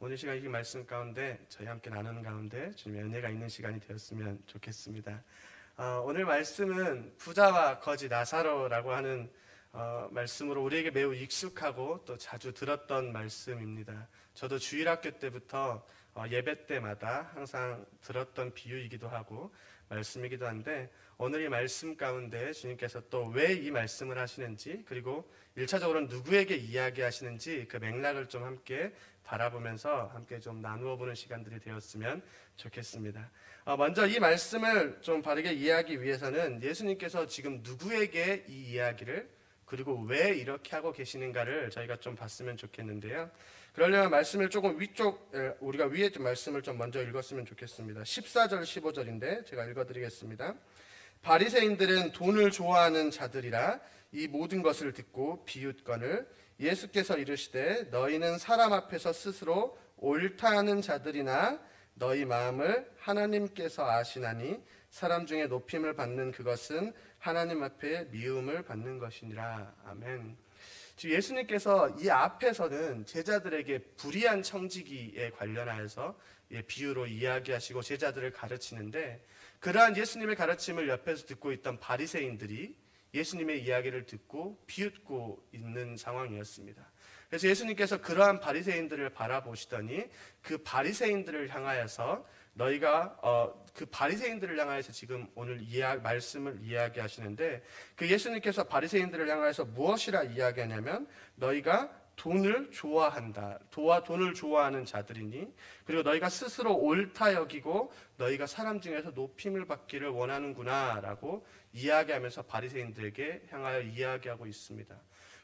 오늘 시간 이 말씀 가운데 저희 함께 나누는 가운데 주님의 은혜가 있는 시간이 되었으면 좋겠습니다. 오늘 말씀은 부자와 거지 나사로라고 하는 말씀으로 우리에게 매우 익숙하고 또 자주 들었던 말씀입니다. 저도 주일학교 때부터 예배 때마다 항상 들었던 비유이기도 하고 말씀이기도 한데, 오늘 이 말씀 가운데 주님께서 또 왜 이 말씀을 하시는지, 그리고 1차적으로는 누구에게 이야기하시는지 그 맥락을 좀 함께 바라보면서 함께 좀 나누어 보는 시간들이 되었으면 좋겠습니다. 먼저 이 말씀을 좀 바르게 이해하기 위해서는 예수님께서 지금 누구에게 이 이야기를, 그리고 왜 이렇게 하고 계시는가를 저희가 좀 봤으면 좋겠는데요. 그러려면 말씀을 조금 우리가 위에 좀 말씀을 좀 먼저 읽었으면 좋겠습니다. 14절 15절인데 제가 읽어드리겠습니다. 바리새인들은 돈을 좋아하는 자들이라 이 모든 것을 듣고 비웃거늘 예수께서 이르시되 너희는 사람 앞에서 스스로 옳다 하는 자들이나 너희 마음을 하나님께서 아시나니 사람 중에 높임을 받는 그것은 하나님 앞에 미움을 받는 것이니라. 아멘. 지금 예수님께서 이 앞에서는 제자들에게 불의한 청지기에 관련하여서 비유로 이야기하시고 제자들을 가르치는데, 그러한 예수님의 가르침을 옆에서 듣고 있던 바리새인들이 예수님의 이야기를 듣고 비웃고 있는 상황이었습니다. 그래서 예수님께서 그러한 바리새인들을 바라보시더니 그 바리새인들을 향하여서 그 바리새인들을 향하여서 지금 오늘 말씀을 이야기하시는데, 그 예수님께서 바리새인들을 향하여서 무엇이라 이야기하냐면 너희가 돈을 좋아한다. 돈을 좋아하는 자들이니, 그리고 너희가 스스로 옳다 여기고 너희가 사람 중에서 높임을 받기를 원하는구나 라고 이야기하면서 바리새인들에게 향하여 이야기하고 있습니다.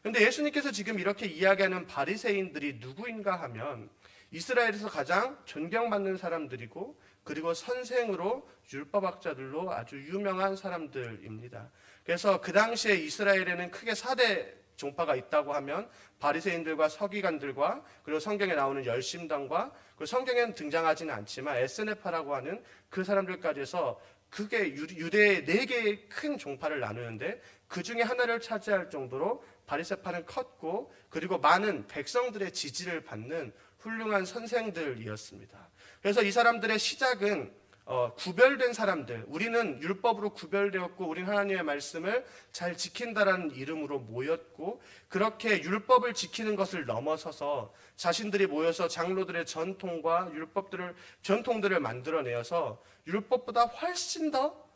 그런데 예수님께서 지금 이렇게 이야기하는 바리새인들이 누구인가 하면 이스라엘에서 가장 존경받는 사람들이고, 그리고 선생으로 율법학자들로 아주 유명한 사람들입니다. 그래서 그 당시에 이스라엘에는 크게 4대 종파가 있다고 하면 바리새인들과 서기관들과, 그리고 성경에 나오는 열심당과, 그리고 성경에는 등장하지는 않지만 에스네파라고 하는 그 사람들까지 해서 그게 유대의 4개의 큰 종파를 나누는데, 그 중에 하나를 차지할 정도로 바리새파는 컸고, 그리고 많은 백성들의 지지를 받는 훌륭한 선생들이었습니다. 그래서 이 사람들의 시작은 구별된 사람들, 우리는 율법으로 구별되었고 우리는 하나님의 말씀을 잘 지킨다라는 이름으로 모였고, 그렇게 율법을 지키는 것을 넘어서서 자신들이 모여서 장로들의 전통들을 만들어내어서 율법보다 훨씬 더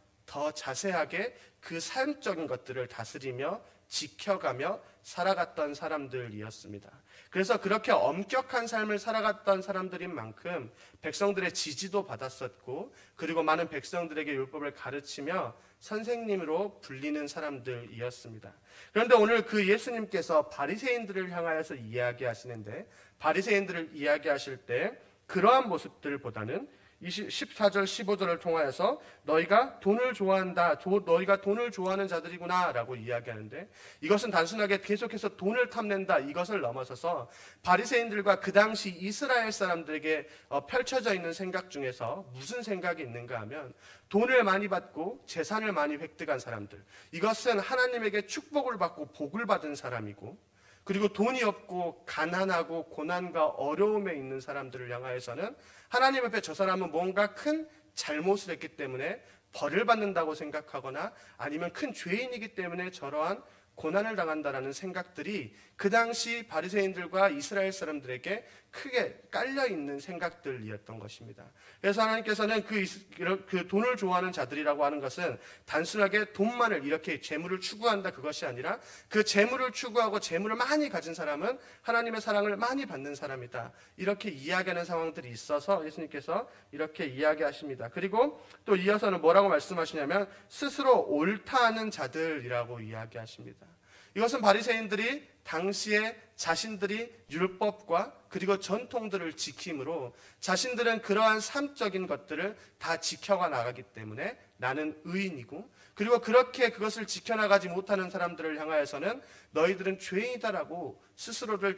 자세하게 그 삶적인 것들을 다스리며 지켜가며 살아갔던 사람들이었습니다. 그래서 그렇게 엄격한 삶을 살아갔던 사람들인 만큼 백성들의 지지도 받았었고, 그리고 많은 백성들에게 율법을 가르치며 선생님으로 불리는 사람들이었습니다. 그런데 오늘 그 예수님께서 바리새인들을 향하여서 이야기하시는데, 바리새인들을 이야기하실 때 그러한 모습들보다는 14절 15절을 통하여서 너희가 돈을 좋아한다, 너희가 돈을 좋아하는 자들이구나 라고 이야기하는데, 이것은 단순하게 계속해서 돈을 탐낸다 이것을 넘어서서 바리새인들과 그 당시 이스라엘 사람들에게 펼쳐져 있는 생각 중에서 무슨 생각이 있는가 하면, 돈을 많이 받고 재산을 많이 획득한 사람들, 이것은 하나님에게 축복을 받고 복을 받은 사람이고, 그리고 돈이 없고 가난하고 고난과 어려움에 있는 사람들을 향하여서는 하나님 앞에 저 사람은 뭔가 큰 잘못을 했기 때문에 벌을 받는다고 생각하거나, 아니면 큰 죄인이기 때문에 저러한 고난을 당한다라는 생각들이 그 당시 바리새인들과 이스라엘 사람들에게 크게 깔려있는 생각들이었던 것입니다. 그래서 하나님께서는 그 돈을 좋아하는 자들이라고 하는 것은 단순하게 돈만을 이렇게 재물을 추구한다 그것이 아니라, 그 재물을 추구하고 재물을 많이 가진 사람은 하나님의 사랑을 많이 받는 사람이다, 이렇게 이야기하는 상황들이 있어서 예수님께서 이렇게 이야기하십니다. 그리고 또 이어서는 뭐라고 말씀하시냐면 스스로 옳다 하는 자들이라고 이야기하십니다. 이것은 바리새인들이 당시에 자신들이 율법과 그리고 전통들을 지킴으로 자신들은 그러한 삶적인 것들을 다 지켜가 나가기 때문에 나는 의인이고, 그리고 그렇게 그것을 지켜나가지 못하는 사람들을 향하여서는 너희들은 죄인이다라고 스스로를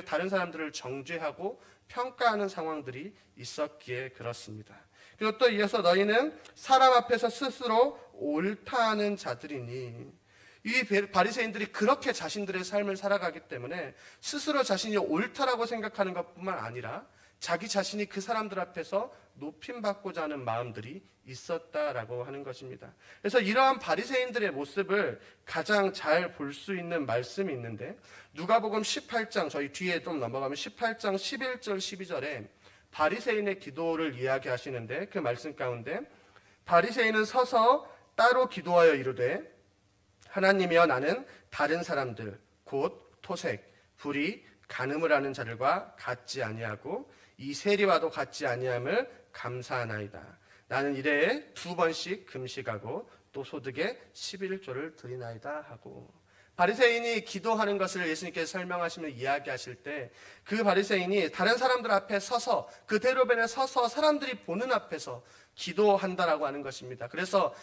다른 사람들을 정죄하고 평가하는 상황들이 있었기에 그렇습니다. 그리고 또 이어서 너희는 사람 앞에서 스스로 옳다 하는 자들이니, 이 바리새인들이 그렇게 자신들의 삶을 살아가기 때문에 스스로 자신이 옳다라고 생각하는 것뿐만 아니라 자기 자신이 그 사람들 앞에서 높임받고자 하는 마음들이 있었다라고 하는 것입니다. 그래서 이러한 바리새인들의 모습을 가장 잘 볼 수 있는 말씀이 있는데, 누가복음 18장, 저희 뒤에 좀 넘어가면 18장 11절 12절에 바리새인의 기도를 이야기하시는데, 그 말씀 가운데 바리새인은 서서 따로 기도하여 이르되, 하나님이여, 나는 다른 사람들 곧 토색, 불의, 간음을 하는 자들과 같지 아니하고 이 세리와도 같지 아니함을 감사하나이다. 나는 일해에 2번씩 금식하고 또 소득에 11조를 드리나이다 하고, 바리새인이 기도하는 것을 예수님께서 설명하시며 이야기하실 때, 그 바리새인이 다른 사람들 앞에 서서, 그 대로변에 서서 사람들이 보는 앞에서 기도한다라고 하는 것입니다. 그래서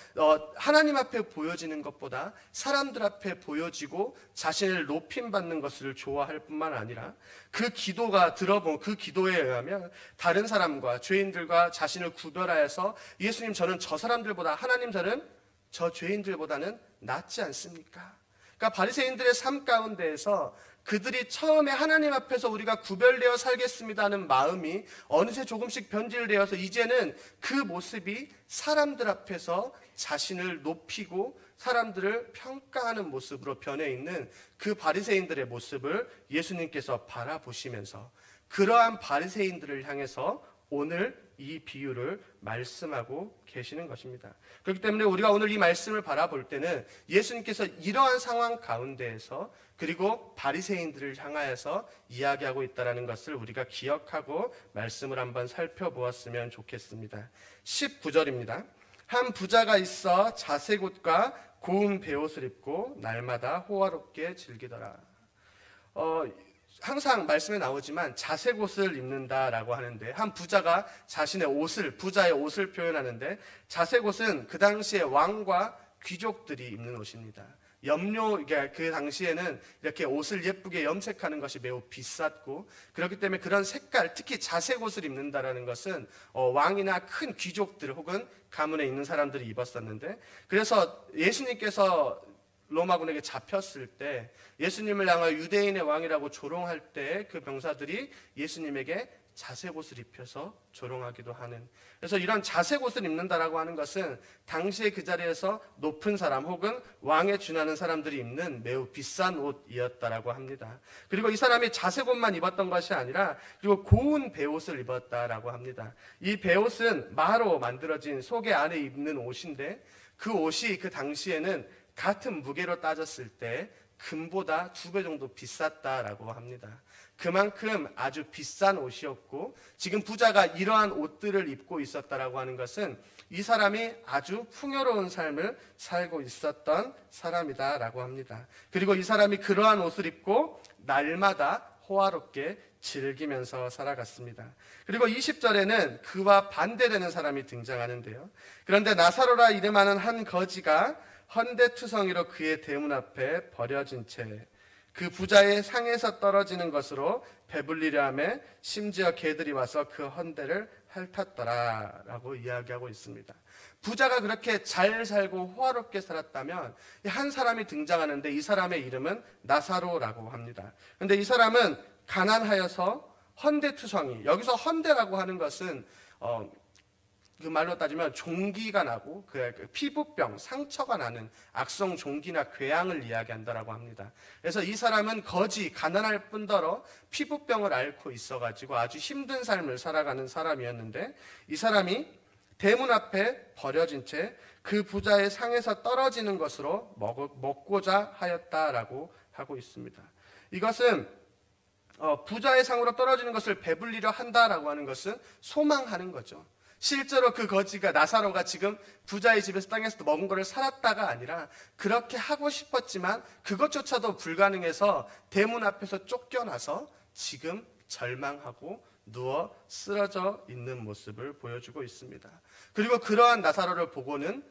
하나님 앞에 보여지는 것보다 사람들 앞에 보여지고 자신을 높임받는 것을 좋아할 뿐만 아니라, 그 기도가 들어본 그 기도에 의하면 다른 사람과 죄인들과 자신을 구별하여서, 예수님, 저는 저 사람들보다, 하나님, 저는 저 죄인들보다는 낫지 않습니까? 그러니까 바리새인들의 삶 가운데에서 그들이 처음에 하나님 앞에서 우리가 구별되어 살겠습니다 하는 마음이 어느새 조금씩 변질되어서 이제는 그 모습이 사람들 앞에서 자신을 높이고 사람들을 평가하는 모습으로 변해 있는 그 바리새인들의 모습을 예수님께서 바라보시면서 그러한 바리새인들을 향해서 오늘 이 비유를 말씀하고 계시는 것입니다. 그렇기 때문에 우리가 오늘 이 말씀을 바라볼 때는 예수님께서 이러한 상황 가운데에서, 그리고 바리새인들을 향하여서 이야기하고 있다는 것을 우리가 기억하고 말씀을 한번 살펴보았으면 좋겠습니다. 19절입니다. 한 부자가 있어 자색옷과 고운 베옷을 입고 날마다 호화롭게 즐기더라. 항상 말씀에 나오지만 자색옷을 입는다라고 하는데, 한 부자가 자신의 옷을, 부자의 옷을 표현하는데, 자색옷은 그 당시에 왕과 귀족들이 입는 옷입니다. 염료, 그 당시에는 이렇게 옷을 예쁘게 염색하는 것이 매우 비쌌고, 그렇기 때문에 그런 색깔, 특히 자색옷을 입는다라는 것은 왕이나 큰 귀족들 혹은 가문에 있는 사람들이 입었었는데, 그래서 예수님께서 로마군에게 잡혔을 때 예수님을 향하여 유대인의 왕이라고 조롱할 때 그 병사들이 예수님에게 자색옷을 입혀서 조롱하기도 하는, 그래서 이런 자색옷을 입는다라고 하는 것은 당시에 그 자리에서 높은 사람 혹은 왕에 준하는 사람들이 입는 매우 비싼 옷이었다라고 합니다. 그리고 이 사람이 자색옷만 입었던 것이 아니라 그리고 고운 베옷을 입었다라고 합니다. 이 베옷은 마로 만들어진 속에 안에 입는 옷인데, 그 옷이 그 당시에는 같은 무게로 따졌을 때 금보다 2배 정도 비쌌다라고 합니다. 그만큼 아주 비싼 옷이었고, 지금 부자가 이러한 옷들을 입고 있었다라고 하는 것은 이 사람이 아주 풍요로운 삶을 살고 있었던 사람이다라고 합니다. 그리고 이 사람이 그러한 옷을 입고 날마다 호화롭게 즐기면서 살아갔습니다. 그리고 20절에는 그와 반대되는 사람이 등장하는데요. 그런데 나사로라 이름하는 한 거지가 헌데투성이로 그의 대문 앞에 버려진 채 그 부자의 상에서 떨어지는 것으로 배불리려 하며 심지어 개들이 와서 그 헌데를 핥았더라 라고 이야기하고 있습니다. 부자가 그렇게 잘 살고 호화롭게 살았다면 한 사람이 등장하는데, 이 사람의 이름은 나사로라고 합니다. 그런데 이 사람은 가난하여서 헌데투성이, 여기서 헌데라고 하는 것은 그 말로 따지면 종기가 나고 그 피부병, 상처가 나는 악성 종기나 궤양을 이야기한다라고 합니다. 그래서 이 사람은 거지, 가난할 뿐더러 피부병을 앓고 있어가지고 아주 힘든 삶을 살아가는 사람이었는데, 이 사람이 대문 앞에 버려진 채 그 부자의 상에서 떨어지는 것으로 먹고자 하였다라고 하고 있습니다. 이것은 부자의 상으로 떨어지는 것을 배불리려 한다라고 하는 것은 소망하는 거죠. 실제로 그 거지가, 나사로가 지금 부자의 집에서 땅에서 먹은 것을 살았다가 아니라 그렇게 하고 싶었지만 그것조차도 불가능해서 대문 앞에서 쫓겨나서 지금 절망하고 누워 쓰러져 있는 모습을 보여주고 있습니다. 그리고 그러한 나사로를 보고는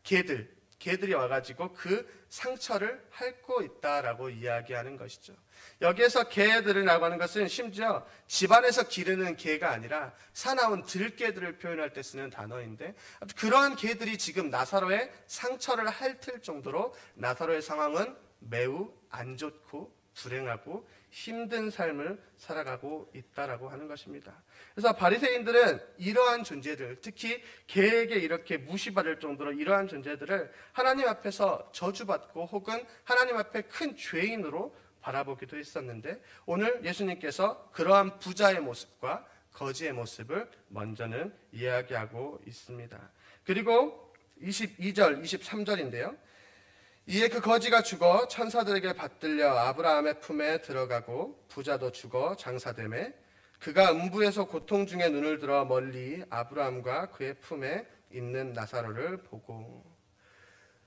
개들이 와가지고 그 상처를 핥고 있다라고 이야기하는 것이죠. 여기에서 개들이라고 하는 것은 심지어 집안에서 기르는 개가 아니라 사나운 들개들을 표현할 때 쓰는 단어인데, 그러한 개들이 지금 나사로의 상처를 핥을 정도로 나사로의 상황은 매우 안 좋고 불행하고 힘든 삶을 살아가고 있다라고 하는 것입니다. 그래서 바리새인들은 이러한 존재들, 특히 개에게 이렇게 무시받을 정도로 이러한 존재들을 하나님 앞에서 저주받고 혹은 하나님 앞에 큰 죄인으로 바라보기도 했었는데, 오늘 예수님께서 그러한 부자의 모습과 거지의 모습을 먼저는 이야기하고 있습니다. 그리고 22절, 23절인데요. 이에 그 거지가 죽어 천사들에게 받들려 아브라함의 품에 들어가고 부자도 죽어 장사되매 그가 음부에서 고통 중에 눈을 들어 멀리 아브라함과 그의 품에 있는 나사로를 보고.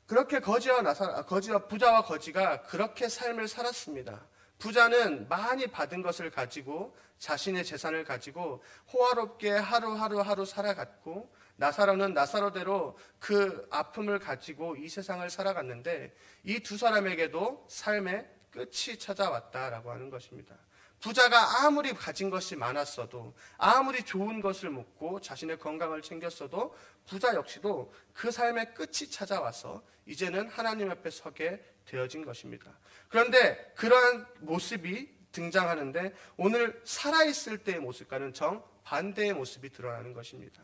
그렇게 부자와 거지가 그렇게 삶을 살았습니다. 부자는 많이 받은 것을 가지고 자신의 재산을 가지고 호화롭게 하루 살아갔고, 나사로는 나사로대로 그 아픔을 가지고 이 세상을 살아갔는데, 이 두 사람에게도 삶의 끝이 찾아왔다라고 하는 것입니다. 부자가 아무리 가진 것이 많았어도, 아무리 좋은 것을 먹고 자신의 건강을 챙겼어도 부자 역시도 그 삶의 끝이 찾아와서 이제는 하나님 앞에 서게 되어진 것입니다. 그런데 그러한 모습이 등장하는데, 오늘 살아있을 때의 모습과는 정반대의 모습이 드러나는 것입니다.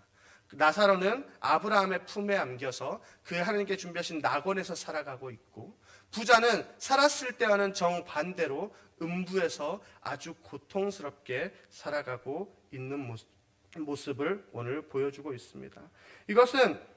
나사로는 아브라함의 품에 안겨서 그 하나님께 준비하신 낙원에서 살아가고 있고, 부자는 살았을 때와는 정반대로 음부에서 아주 고통스럽게 살아가고 있는 모습을 오늘 보여주고 있습니다. 이것은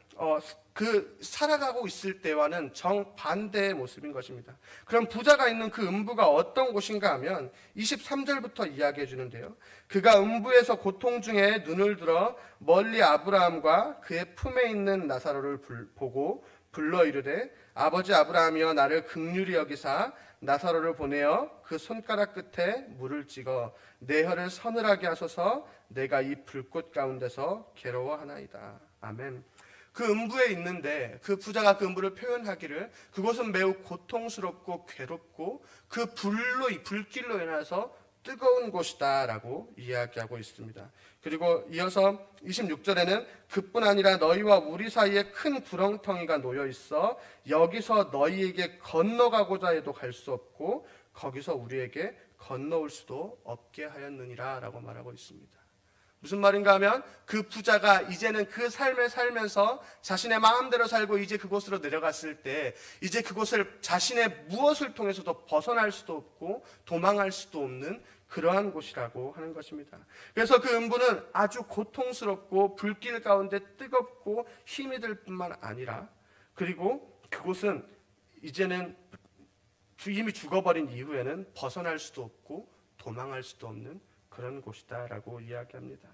그 살아가고 있을 때와는 정반대의 모습인 것입니다. 그럼 부자가 있는 그 음부가 어떤 곳인가 하면 23절부터 이야기해 주는데요. 그가 음부에서 고통 중에 눈을 들어 멀리 아브라함과 그의 품에 있는 나사로를 보고 불러 이르되 아버지 아브라함이여 나를 긍휼히 여기사 나사로를 보내어 그 손가락 끝에 물을 찍어 내 혀를 서늘하게 하소서 내가 이 불꽃 가운데서 괴로워하나이다. 아멘. 그 음부에 있는데 그 부자가 그 음부를 표현하기를 그곳은 매우 고통스럽고 괴롭고 그 불길로 인해서 뜨거운 곳이다 라고 이야기하고 있습니다. 그리고 이어서 26절에는 그뿐 아니라 너희와 우리 사이에 큰 구렁텅이가 놓여 있어 여기서 너희에게 건너가고자 해도 갈 수 없고 거기서 우리에게 건너올 수도 없게 하였느니라 라고 말하고 있습니다. 무슨 말인가 하면 그 부자가 이제는 그 삶을 살면서 자신의 마음대로 살고 이제 그곳으로 내려갔을 때 이제 그곳을 자신의 무엇을 통해서도 벗어날 수도 없고 도망할 수도 없는 그러한 곳이라고 하는 것입니다. 그래서 그 음부는 아주 고통스럽고 불길 가운데 뜨겁고 힘이 들 뿐만 아니라, 그리고 그곳은 이제는 이미 죽어버린 이후에는 벗어날 수도 없고 도망할 수도 없는 그런 곳이다라고 이야기합니다.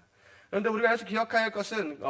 그런데 우리가 여기서 기억해야 할 것은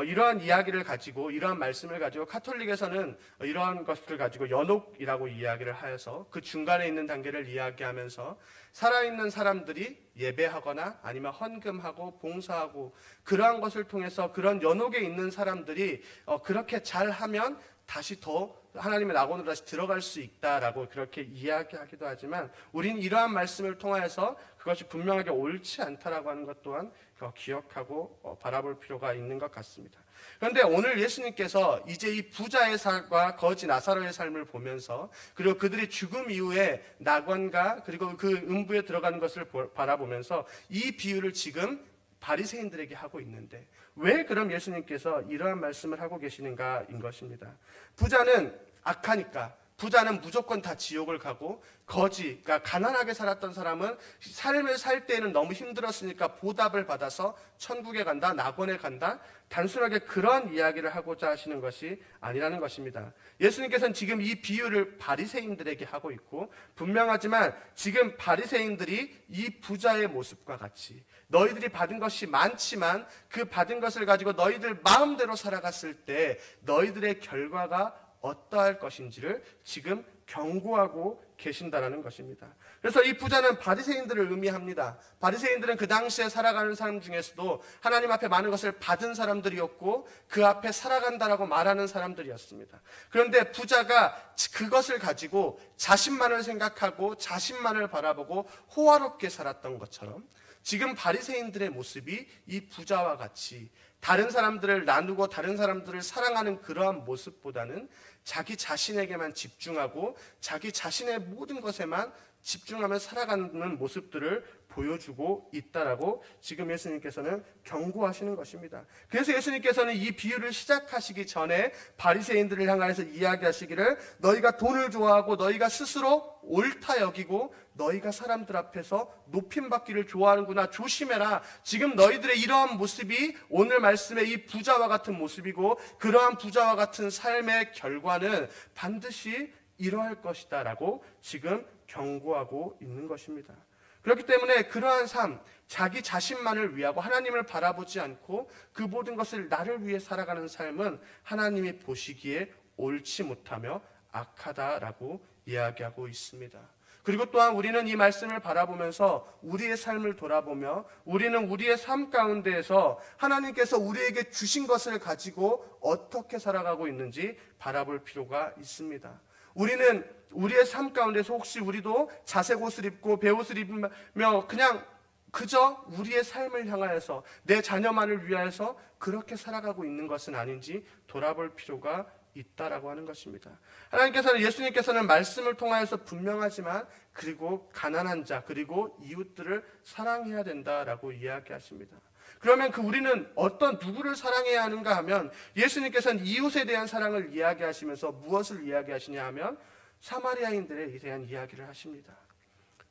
이러한 이야기를 가지고 이러한 말씀을 가지고 카톨릭에서는 이러한 것을 가지고 연옥이라고 이야기를 하여서 그 중간에 있는 단계를 이야기하면서 살아있는 사람들이 예배하거나 아니면 헌금하고 봉사하고 그러한 것을 통해서 그런 연옥에 있는 사람들이 그렇게 잘하면 다시 더 하나님의 낙원으로 다시 들어갈 수 있다라고 그렇게 이야기하기도 하지만, 우리는 이러한 말씀을 통하여서 그것이 분명하게 옳지 않다라고 하는 것 또한 기억하고 바라볼 필요가 있는 것 같습니다. 그런데 오늘 예수님께서 이제 이 부자의 삶과 거지 나사로의 삶을 보면서, 그리고 그들이 죽음 이후에 낙원과 그리고 그 음부에 들어가는 것을 바라보면서 이 비유를 지금 바리새인들에게 하고 있는데, 왜 그럼 예수님께서 이러한 말씀을 하고 계시는가인 것입니다. 부자는 악하니까, 부자는 무조건 다 지옥을 가고, 그러니까 가난하게 살았던 사람은 삶을 살 때에는 너무 힘들었으니까 보답을 받아서 천국에 간다, 낙원에 간다, 단순하게 그런 이야기를 하고자 하시는 것이 아니라는 것입니다. 예수님께서는 지금 이 비유를 바리새인들에게 하고 있고, 분명하지만 지금 바리새인들이 이 부자의 모습과 같이 너희들이 받은 것이 많지만 그 받은 것을 가지고 너희들 마음대로 살아갔을 때 너희들의 결과가 어떠할 것인지를 지금 경고하고 계신다라는 것입니다. 그래서 이 부자는 바리새인들을 의미합니다. 바리새인들은 그 당시에 살아가는 사람 중에서도 하나님 앞에 많은 것을 받은 사람들이었고 그 앞에 살아간다라고 말하는 사람들이었습니다. 그런데 부자가 그것을 가지고 자신만을 생각하고 자신만을 바라보고 호화롭게 살았던 것처럼, 지금 바리새인들의 모습이 이 부자와 같이 다른 사람들을 나누고 다른 사람들을 사랑하는 그러한 모습보다는 자기 자신에게만 집중하고 자기 자신의 모든 것에만 집중하며 살아가는 모습들을 보여주고 있다라고 지금 예수님께서는 경고하시는 것입니다. 그래서 예수님께서는 이 비유를 시작하시기 전에 바리새인들을 향하여서 이야기하시기를 너희가 돈을 좋아하고 너희가 스스로 옳다 여기고 너희가 사람들 앞에서 높임받기를 좋아하는구나. 조심해라. 지금 너희들의 이러한 모습이 오늘 말씀의 이 부자와 같은 모습이고 그러한 부자와 같은 삶의 결과는 반드시 이러할 것이다 라고 지금 경고하고 있는 것입니다. 그렇기 때문에 그러한 삶, 자기 자신만을 위하고 하나님을 바라보지 않고 그 모든 것을 나를 위해 살아가는 삶은 하나님이 보시기에 옳지 못하며 악하다라고 이야기하고 있습니다. 그리고 또한 우리는 이 말씀을 바라보면서 우리의 삶을 돌아보며 우리는 우리의 삶 가운데에서 하나님께서 우리에게 주신 것을 가지고 어떻게 살아가고 있는지 바라볼 필요가 있습니다. 우리는 우리의 삶 가운데서 혹시 우리도 자색 옷을 입고 베옷을 입으며 그냥 그저 우리의 삶을 향하여서 내 자녀만을 위하여서 그렇게 살아가고 있는 것은 아닌지 돌아볼 필요가 있다라고 하는 것입니다. 하나님께서는 예수님께서는 말씀을 통하여서 분명하지만 그리고 가난한 자 그리고 이웃들을 사랑해야 된다라고 이야기하십니다. 그러면 우리는 어떤 누구를 사랑해야 하는가 하면 예수님께서는 이웃에 대한 사랑을 이야기하시면서 무엇을 이야기하시냐 하면 사마리아인들에 대한 이야기를 하십니다.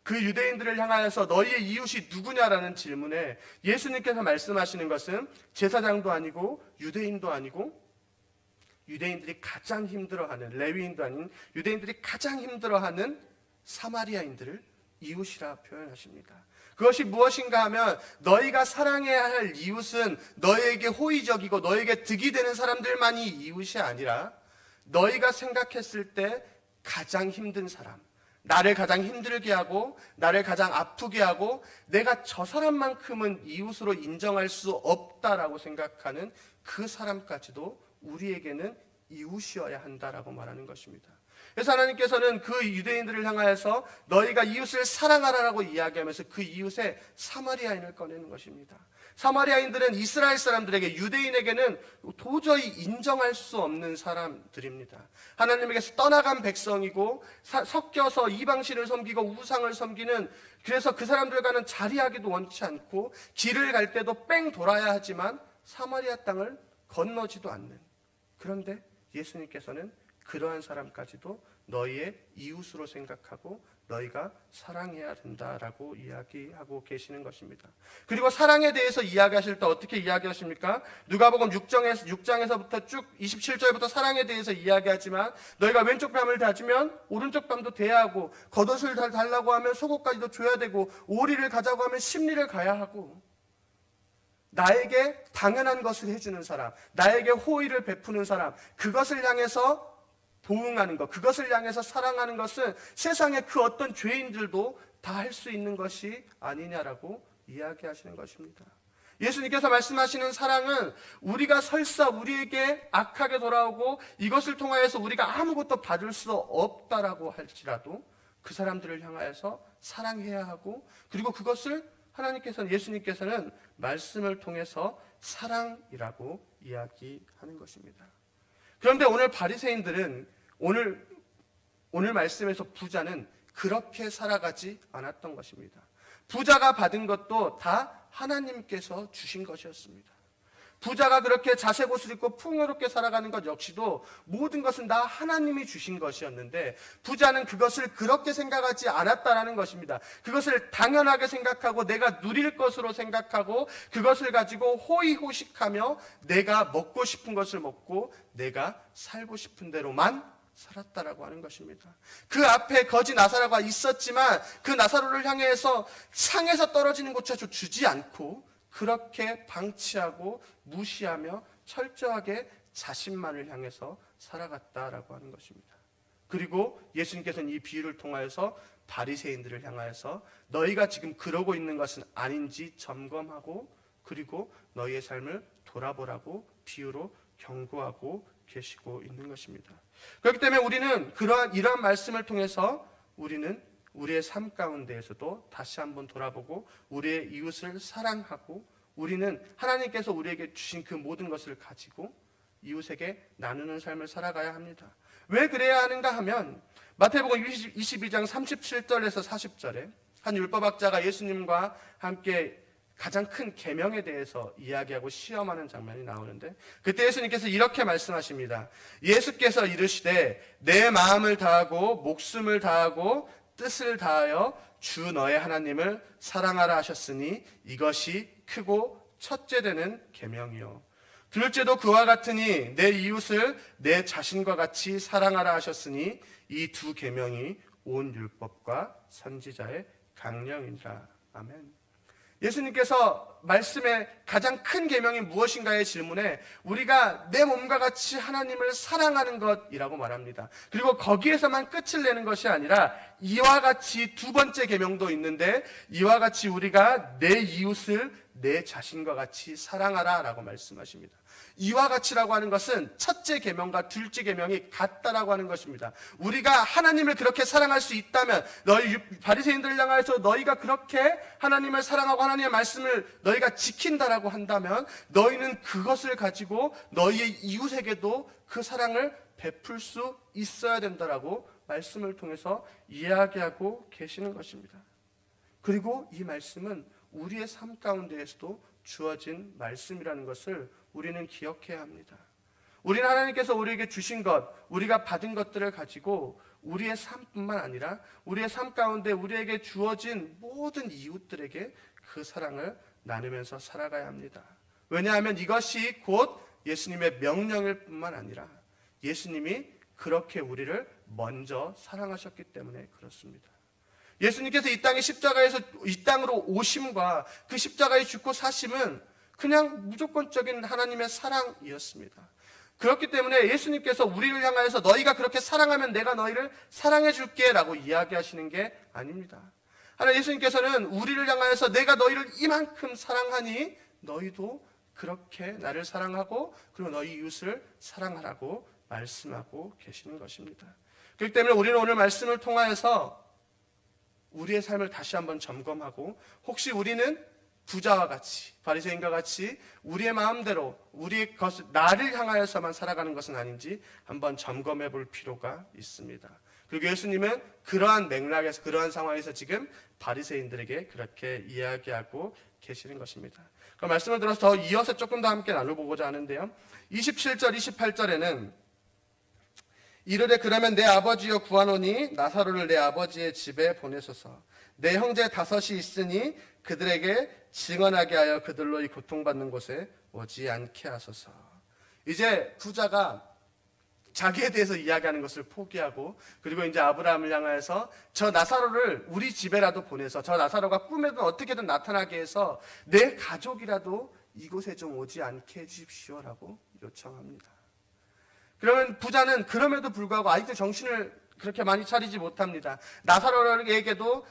그 유대인들을 향하여서 너희의 이웃이 누구냐라는 질문에 예수님께서 말씀하시는 것은 제사장도 아니고 유대인도 아니고 유대인들이 가장 힘들어하는 레위인도 아닌 유대인들이 가장 힘들어하는 사마리아인들을 이웃이라 표현하십니다. 그것이 무엇인가 하면 너희가 사랑해야 할 이웃은 너희에게 호의적이고 너희에게 득이 되는 사람들만이 이웃이 아니라 너희가 생각했을 때 가장 힘든 사람, 나를 가장 힘들게 하고 나를 가장 아프게 하고 내가 저 사람만큼은 이웃으로 인정할 수 없다라고 생각하는 그 사람까지도 우리에게는 이웃이어야 한다라고 말하는 것입니다. 그래서 하나님께서는 그 유대인들을 향하여서 너희가 이웃을 사랑하라라고 이야기하면서 그 이웃의 사마리아인을 꺼내는 것입니다. 사마리아인들은 이스라엘 사람들에게 유대인에게는 도저히 인정할 수 없는 사람들입니다. 하나님에게서 떠나간 백성이고 섞여서 이방신을 섬기고 우상을 섬기는 그래서 그 사람들과는 자리하기도 원치 않고 길을 갈 때도 뺑 돌아야 하지만 사마리아 땅을 건너지도 않는 그런데 예수님께서는 그러한 사람까지도 너희의 이웃으로 생각하고 너희가 사랑해야 된다라고 이야기하고 계시는 것입니다. 그리고 사랑에 대해서 이야기하실 때 어떻게 이야기하십니까? 누가복음 6장에서부터 쭉 27절부터 사랑에 대해서 이야기하지만 너희가 왼쪽 뺨을 다지면 오른쪽 뺨도 대하고 겉옷을 달라고 하면 속옷까지도 줘야 되고 오리를 가자고 하면 십리를 가야 하고 나에게 당연한 것을 해주는 사람, 나에게 호의를 베푸는 사람, 그것을 향해서 보응하는 것, 그것을 향해서 사랑하는 것은 세상의 그 어떤 죄인들도 다 할 수 있는 것이 아니냐라고 이야기하시는 것입니다. 예수님께서 말씀하시는 사랑은 우리가 설사 우리에게 악하게 돌아오고 이것을 통하여서 우리가 아무것도 받을 수 없다라고 할지라도 그 사람들을 향하여서 사랑해야 하고 그리고 그것을 하나님께서는 예수님께서는 말씀을 통해서 사랑이라고 이야기하는 것입니다. 그런데 오늘 바리새인들은 오늘 말씀에서 부자는 그렇게 살아가지 않았던 것입니다. 부자가 받은 것도 다 하나님께서 주신 것이었습니다. 부자가 그렇게 자색 옷을 입고 풍요롭게 살아가는 것 역시도 모든 것은 다 하나님이 주신 것이었는데 부자는 그것을 그렇게 생각하지 않았다라는 것입니다. 그것을 당연하게 생각하고 내가 누릴 것으로 생각하고 그것을 가지고 호의호식하며 내가 먹고 싶은 것을 먹고 내가 살고 싶은 대로만 살았다라고 하는 것입니다. 그 앞에 거지 나사로가 있었지만 그 나사로를 향해서 상에서 떨어지는 것조차 주지 않고 그렇게 방치하고 무시하며 철저하게 자신만을 향해서 살아갔다라고 하는 것입니다. 그리고 예수님께서는 이 비유를 통하여서 바리새인들을 향하여서 너희가 지금 그러고 있는 것은 아닌지 점검하고 그리고 너희의 삶을 돌아보라고 비유로 경고하고 계시고 있는 것입니다. 그렇기 때문에 우리는 이러한 말씀을 통해서 우리는 우리의 삶 가운데에서도 다시 한번 돌아보고 우리의 이웃을 사랑하고 우리는 하나님께서 우리에게 주신 그 모든 것을 가지고 이웃에게 나누는 삶을 살아가야 합니다. 왜 그래야 하는가 하면 마태복음 22장 37절에서 40절에 한 율법학자가 예수님과 함께 가장 큰 계명에 대해서 이야기하고 시험하는 장면이 나오는데, 그때 예수님께서 이렇게 말씀하십니다. 예수께서 이르시되 내 마음을 다하고 목숨을 다하고 뜻을 다하여 주 너의 하나님을 사랑하라 하셨으니 이것이 크고 첫째 되는 계명이요. 둘째도 그와 같으니 내 이웃을 내 자신과 같이 사랑하라 하셨으니 이 두 계명이 온 율법과 선지자의 강령이니라. 아멘. 예수님께서 말씀의 가장 큰 계명이 무엇인가의 질문에 우리가 내 몸과 같이 하나님을 사랑하는 것이라고 말합니다. 그리고 거기에서만 끝을 내는 것이 아니라 이와 같이 두 번째 계명도 있는데, 이와 같이 우리가 내 이웃을 내 자신과 같이 사랑하라 라고 말씀하십니다. 이와 같이라고 하는 것은 첫째 계명과 둘째 계명이 같다라고 하는 것입니다. 우리가 하나님을 그렇게 사랑할 수 있다면, 너희 바리새인들을 향해서 너희가 그렇게 하나님을 사랑하고 하나님의 말씀을 너희가 지킨다라고 한다면, 너희는 그것을 가지고 너희의 이웃에게도 그 사랑을 베풀 수 있어야 된다라고 말씀을 통해서 이야기하고 계시는 것입니다. 그리고 이 말씀은 우리의 삶 가운데에서도 주어진 말씀이라는 것을 우리는 기억해야 합니다. 우리는 하나님께서 우리에게 주신 것, 우리가 받은 것들을 가지고 우리의 삶뿐만 아니라 우리의 삶 가운데 우리에게 주어진 모든 이웃들에게 그 사랑을 나누면서 살아가야 합니다. 왜냐하면 이것이 곧 예수님의 명령일 뿐만 아니라 예수님이 그렇게 우리를 먼저 사랑하셨기 때문에 그렇습니다. 예수님께서 이 땅에 십자가에서 이 땅으로 오심과 그 십자가에 죽고 사심은 그냥 무조건적인 하나님의 사랑이었습니다. 그렇기 때문에 예수님께서 우리를 향하여서 너희가 그렇게 사랑하면 내가 너희를 사랑해 줄게 라고 이야기하시는 게 아닙니다. 하나 예수님께서는 우리를 향하여서 내가 너희를 이만큼 사랑하니 너희도 그렇게 나를 사랑하고 그리고 너희 이웃을 사랑하라고 말씀하고 계시는 것입니다. 그렇기 때문에 우리는 오늘 말씀을 통하여서 우리의 삶을 다시 한번 점검하고, 혹시 우리는 부자와 같이, 바리새인과 같이 우리의 마음대로 우리의 것을 나를 향하여서만 살아가는 것은 아닌지 한번 점검해 볼 필요가 있습니다. 그리고 예수님은 그러한 맥락에서, 그러한 상황에서 지금 바리새인들에게 그렇게 이야기하고 계시는 것입니다. 그 말씀을 들어서 더 이어서 조금 더 함께 나눠보고자 하는데요. 27절, 28절에는 이르되 그러면 내 아버지여 구하노니 나사로를 내 아버지의 집에 보내소서. 내 형제 다섯이 있으니 그들에게 증언하게 하여 그들로 이 고통받는 곳에 오지 않게 하소서. 이제 부자가 자기에 대해서 이야기하는 것을 포기하고, 그리고 이제 아브라함을 향하여서 저 나사로를 우리 집에라도 보내서 저 나사로가 꿈에든 어떻게든 나타나게 해서 내 가족이라도 이곳에 좀 오지 않게 해주십시오라고 요청합니다. 그러면 부자는 그럼에도 불구하고 아직도 정신을 그렇게 많이 차리지 못합니다. 나사로에게도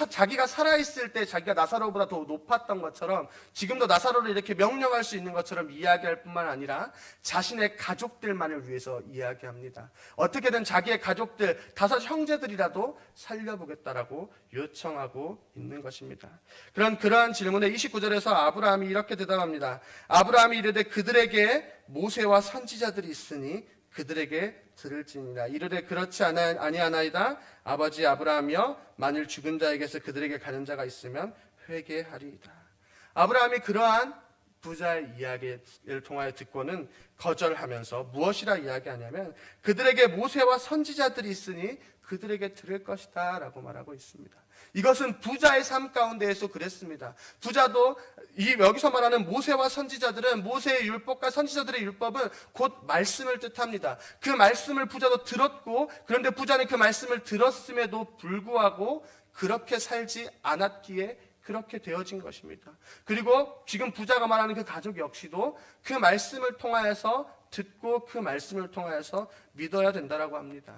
자기가 살아있을 때 자기가 나사로보다 더 높았던 것처럼 지금도 나사로를 이렇게 명령할 수 있는 것처럼 이야기할 뿐만 아니라 자신의 가족들만을 위해서 이야기합니다. 어떻게든 자기의 가족들, 5 형제들이라도 살려보겠다라고 요청하고 있는 것입니다. 그러한 질문에 29절에서 아브라함이 이렇게 대답합니다. 아브라함이 이르되 그들에게 모세와 선지자들이 있으니 그들에게 들을지니라. 이르되 그렇지 아니하나이다. 아버지 아브라함이여 만일 죽은 자에게서 그들에게 가는 자가 있으면 회개하리이다. 아브라함이 그러한 부자의 이야기를 통하여 듣고는 거절하면서 무엇이라 이야기하냐면 그들에게 모세와 선지자들이 있으니 그들에게 들을 것이다 라고 말하고 있습니다. 이것은 부자의 삶 가운데에서 그랬습니다. 부자도 여기서 말하는 모세와 선지자들은, 모세의 율법과 선지자들의 율법은 곧 말씀을 뜻합니다. 그 말씀을 부자도 들었고, 그런데 부자는 그 말씀을 들었음에도 불구하고 그렇게 살지 않았기에 그렇게 되어진 것입니다. 그리고 지금 부자가 말하는 그 가족 역시도 그 말씀을 통하여서 듣고 그 말씀을 통하여서 믿어야 된다라고 합니다.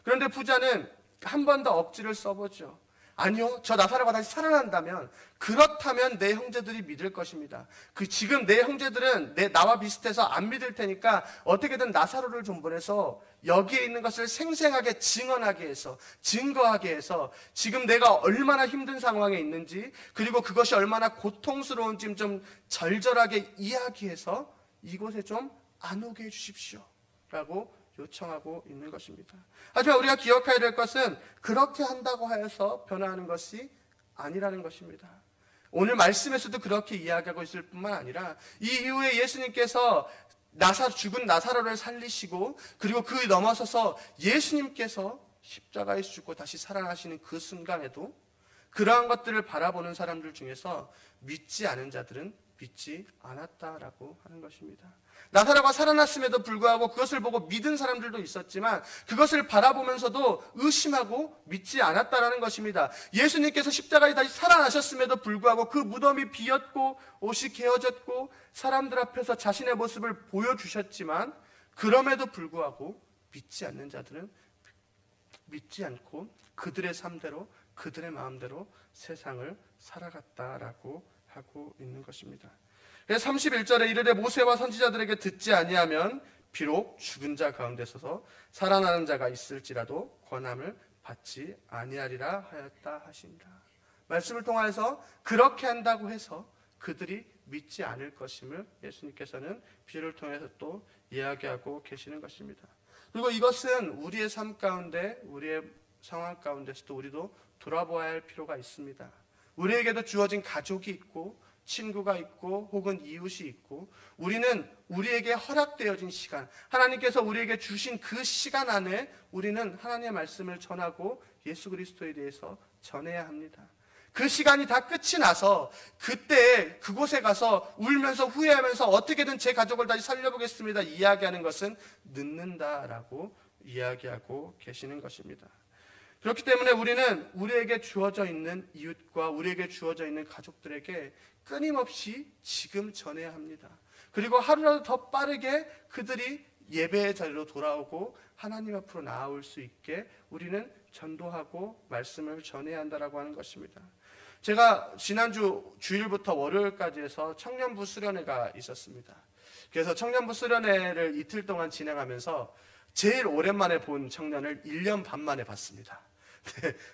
그런데 부자는 한 번 더 억지를 써보죠. 아니요, 저 나사로가 다시 살아난다면, 그렇다면 내 형제들이 믿을 것입니다. 지금 내 형제들은 나와 비슷해서 안 믿을 테니까 어떻게든 나사로를 좀 보내서 여기에 있는 것을 생생하게 증언하게 해서, 증거하게 해서 지금 내가 얼마나 힘든 상황에 있는지, 그리고 그것이 얼마나 고통스러운지 좀 절절하게 이야기해서 이곳에 좀 안 오게 해주십시오 라고 요청하고 있는 것입니다. 하지만 우리가 기억해야 될 것은 그렇게 한다고 하여서 변화하는 것이 아니라는 것입니다. 오늘 말씀에서도 그렇게 이야기하고 있을 뿐만 아니라 이 이후에 예수님께서 죽은 나사로를 살리시고 그리고 그 넘어서서 예수님께서 십자가에 죽고 다시 살아나시는 그 순간에도 그러한 것들을 바라보는 사람들 중에서 믿지 않은 자들은 믿지 않았다라고 하는 것입니다. 나사로가 살아났음에도 불구하고 그것을 보고 믿은 사람들도 있었지만 그것을 바라보면서도 의심하고 믿지 않았다라는 것입니다. 예수님께서 십자가에 다시 살아나셨음에도 불구하고 그 무덤이 비었고 옷이 개어졌고 사람들 앞에서 자신의 모습을 보여주셨지만 그럼에도 불구하고 믿지 않는 자들은 믿지 않고 그들의 삶대로 그들의 마음대로 세상을 살아갔다라고 하고 있는 것입니다. 그래서 31절에 이르되 모세와 선지자들에게 듣지 아니하면 비록 죽은 자 가운데 서서 살아나는 자가 있을지라도 권함을 받지 아니하리라 하였다 하십니다. 말씀을 통하여서 그렇게 한다고 해서 그들이 믿지 않을 것임을 예수님께서는 비유를 통해서 또 이야기하고 계시는 것입니다. 그리고 이것은 우리의 삶 가운데 우리의 상황 가운데서도 우리도 돌아보아야 할 필요가 있습니다. 우리에게도 주어진 가족이 있고 친구가 있고 혹은 이웃이 있고 우리는 우리에게 허락되어진 시간, 하나님께서 우리에게 주신 그 시간 안에 우리는 하나님의 말씀을 전하고 예수 그리스도에 대해서 전해야 합니다. 그 시간이 다 끝이 나서 그때 그곳에 가서 울면서 후회하면서 어떻게든 제 가족을 다시 살려보겠습니다 이야기하는 것은 늦는다라고 이야기하고 계시는 것입니다. 그렇기 때문에 우리는 우리에게 주어져 있는 이웃과 우리에게 주어져 있는 가족들에게 끊임없이 지금 전해야 합니다. 그리고 하루라도 더 빠르게 그들이 예배의 자리로 돌아오고 하나님 앞으로 나아올 수 있게 우리는 전도하고 말씀을 전해야 한다라고 하는 것입니다. 제가 지난주 주일부터 월요일까지 해서 청년부 수련회가 있었습니다. 그래서 청년부 수련회를 이틀 동안 진행하면서 제일 오랜만에 본 청년을 1년 반 만에 봤습니다.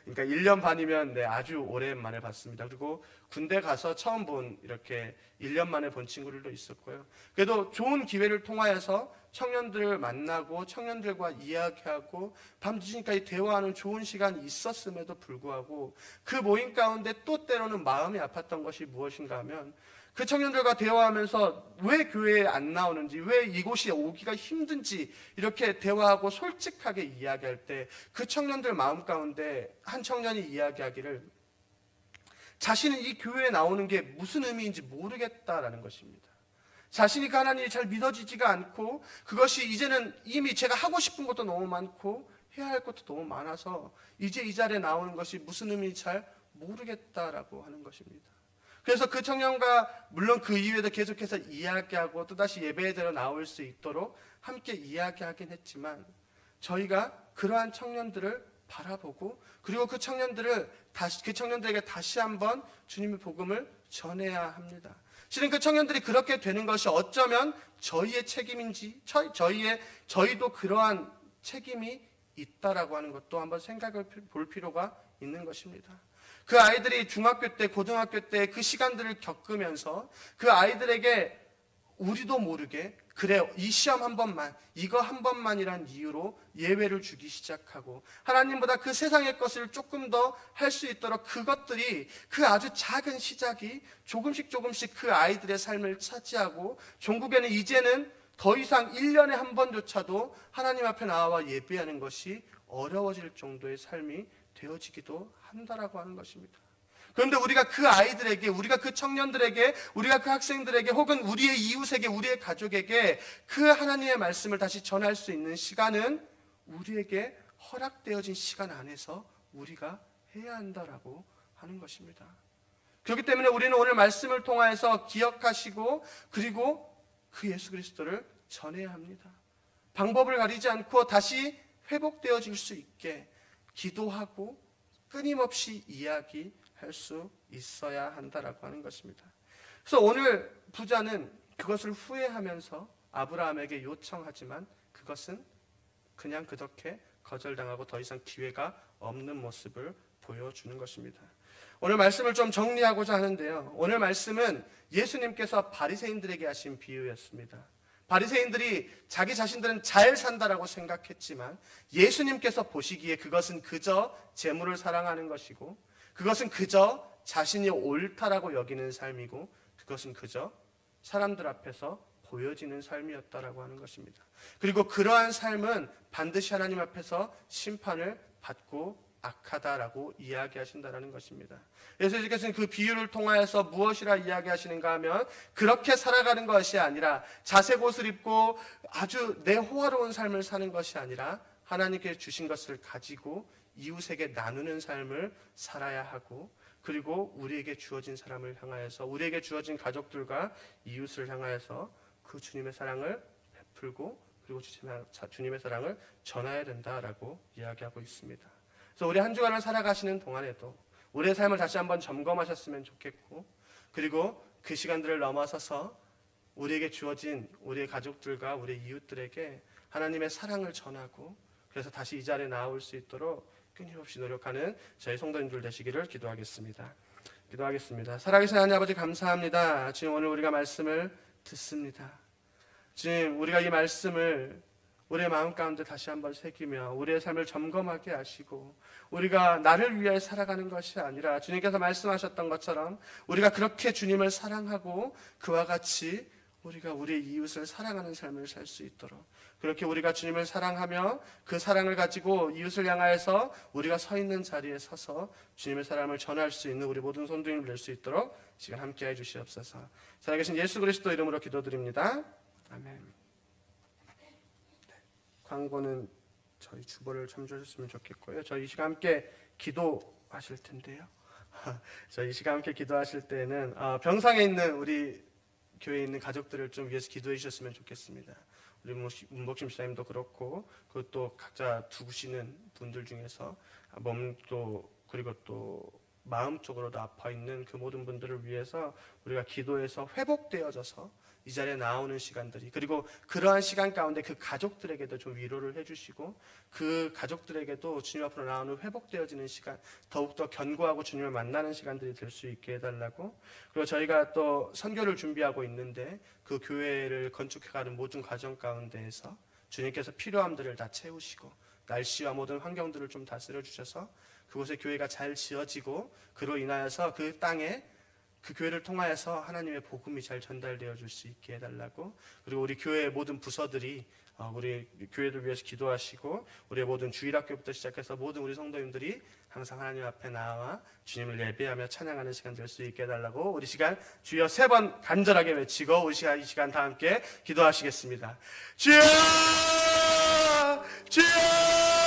그러니까 1년 반이면 아주 오랜만에 봤습니다. 그리고 군대 가서 처음 본 이렇게 1년 만에 본 친구들도 있었고요. 그래도 좋은 기회를 통하여서 청년들을 만나고 청년들과 이야기하고 밤늦은까지 대화하는 좋은 시간이 있었음에도 불구하고 그 모임 가운데 또 때로는 마음이 아팠던 것이 무엇인가 하면 그 청년들과 대화하면서 왜 교회에 안 나오는지, 왜 이곳이 오기가 힘든지 이렇게 대화하고 솔직하게 이야기할 때 그 청년들 마음 가운데 한 청년이 이야기하기를 자신은 이 교회에 나오는 게 무슨 의미인지 모르겠다라는 것입니다. 자신이 그 하나님이 잘 믿어지지가 않고 그것이 이제는 이미 제가 하고 싶은 것도 너무 많고 해야 할 것도 너무 많아서 이제 이 자리에 나오는 것이 무슨 의미인지 잘 모르겠다라고 하는 것입니다. 그래서 그 청년과 물론 그 이후에도 계속해서 이야기하고 또다시 예배에 들어 나올 수 있도록 함께 이야기하긴 했지만 저희가 그러한 청년들을 바라보고 그리고 그 청년들에게 다시 한번 주님의 복음을 전해야 합니다. 실은 그 청년들이 그렇게 되는 것이 어쩌면 저희의 책임인지 저희도 그러한 책임이 있다라고 하는 것도 한번 생각해 볼 필요가 있는 것입니다. 그 아이들이 중학교 때, 고등학교 때 그 시간들을 겪으면서 그 아이들에게 우리도 모르게 그래 이 시험 한 번만, 이거 한 번만이란 이유로 예외를 주기 시작하고 하나님보다 그 세상의 것을 조금 더 할 수 있도록 그것들이 그 아주 작은 시작이 조금씩 그 아이들의 삶을 차지하고 종국에는 이제는 더 이상 1년에 한 번조차도 하나님 앞에 나와 예배하는 것이 어려워질 정도의 삶이 되어지기도 한다라고 하는 것입니다. 그런데 우리가 그 아이들에게, 우리가 그 청년들에게, 우리가 그 학생들에게 혹은 우리의 이웃에게, 우리의 가족에게 그 하나님의 말씀을 다시 전할 수 있는 시간은 우리에게 허락되어진 시간 안에서 우리가 해야 한다라고 하는 것입니다. 그렇기 때문에 우리는 오늘 말씀을 통하여서 기억하시고 그리고 그 예수 그리스도를 전해야 합니다. 방법을 가리지 않고 다시 회복되어질 수 있게 기도하고 끊임없이 이야기할 수 있어야 한다라고 하는 것입니다. 그래서 오늘 부자는 그것을 후회하면서 아브라함에게 요청하지만 그것은 그냥 그렇게 거절당하고 더 이상 기회가 없는 모습을 보여주는 것입니다. 오늘 말씀을 좀 정리하고자 하는데요. 오늘 말씀은 예수님께서 바리새인들에게 하신 비유였습니다. 바리새인들이 자기 자신들은 잘 산다라고 생각했지만 예수님께서 보시기에 그것은 그저 재물을 사랑하는 것이고, 그것은 그저 자신이 옳다라고 여기는 삶이고, 그것은 그저 사람들 앞에서 보여지는 삶이었다라고 하는 것입니다. 그리고 그러한 삶은 반드시 하나님 앞에서 심판을 받고 악하다라고 이야기하신다라는 것입니다. 그래서 예수께서는 그 비유를 통하여서 무엇이라 이야기하시는가 하면, 그렇게 살아가는 것이 아니라 자색 옷을 입고 아주 내 호화로운 삶을 사는 것이 아니라 하나님께 주신 것을 가지고 이웃에게 나누는 삶을 살아야 하고, 그리고 우리에게 주어진 사람을 향하여서, 우리에게 주어진 가족들과 이웃을 향하여서 그 주님의 사랑을 베풀고, 그리고 주님의 사랑을 전해야 된다라고 이야기하고 있습니다. 그래서 우리 한 주간을 살아가시는 동안에도 우리의 삶을 다시 한번 점검하셨으면 좋겠고, 그리고 그 시간들을 넘어서서 우리에게 주어진 우리의 가족들과 우리의 이웃들에게 하나님의 사랑을 전하고, 그래서 다시 이 자리에 나올 수 있도록 끊임없이 노력하는 저희 성도님들 되시기를 기도하겠습니다. 기도하겠습니다. 살아계신 하나님 아버지, 감사합니다. 지금 오늘 우리가 말씀을 듣습니다. 지금 우리가 이 말씀을 우리의 마음 가운데 다시 한번 새기며 우리의 삶을 점검하게 하시고, 우리가 나를 위해 살아가는 것이 아니라 주님께서 말씀하셨던 것처럼 우리가 그렇게 주님을 사랑하고 그와 같이 우리가 우리의 이웃을 사랑하는 삶을 살 수 있도록, 그렇게 우리가 주님을 사랑하며 그 사랑을 가지고 이웃을 향하여서 우리가 서 있는 자리에 서서 주님의 사랑을 전할 수 있는 우리 모든 성도님을 낼 수 있도록 시간 함께해 주시옵소서. 살아계신 예수 그리스도 이름으로 기도드립니다. 아멘. 광고는 저희 주보를 참조하셨으면 좋겠고요. 저희 이 시간 함께 기도하실 텐데요. 저희 이 시간 함께 기도하실 때는 병상에 있는 우리 교회에 있는 가족들을 좀 위해서 기도해 주셨으면 좋겠습니다. 우리 문복심 집사님도 그렇고, 그것도 각자 두시는 분들 중에서 몸도 그리고 또 마음적으로도 아파 있는 그 모든 분들을 위해서 우리가 기도해서 회복되어져서 이 자리에 나오는 시간들이, 그리고 그러한 시간 가운데 그 가족들에게도 좀 위로를 해주시고, 그 가족들에게도 주님 앞으로 나오는 회복되어지는 시간, 더욱더 견고하고 주님을 만나는 시간들이 될 수 있게 해달라고. 그리고 저희가 또 선교를 준비하고 있는데 그 교회를 건축해가는 모든 과정 가운데에서 주님께서 필요함들을 다 채우시고 날씨와 모든 환경들을 좀 다스려 주셔서 그곳에 교회가 잘 지어지고, 그로 인하여서 그 땅에 그 교회를 통하여서 하나님의 복음이 잘 전달되어 줄 수 있게 해달라고. 그리고 우리 교회의 모든 부서들이 우리 교회를 위해서 기도하시고, 우리의 모든 주일학교부터 시작해서 모든 우리 성도님들이 항상 하나님 앞에 나와 주님을 예배하며 찬양하는 시간 될 수 있게 해달라고. 우리 시간 주여 3번 간절하게 외치고 우리 이 시간 다 함께 기도하시겠습니다. 주여! 주여!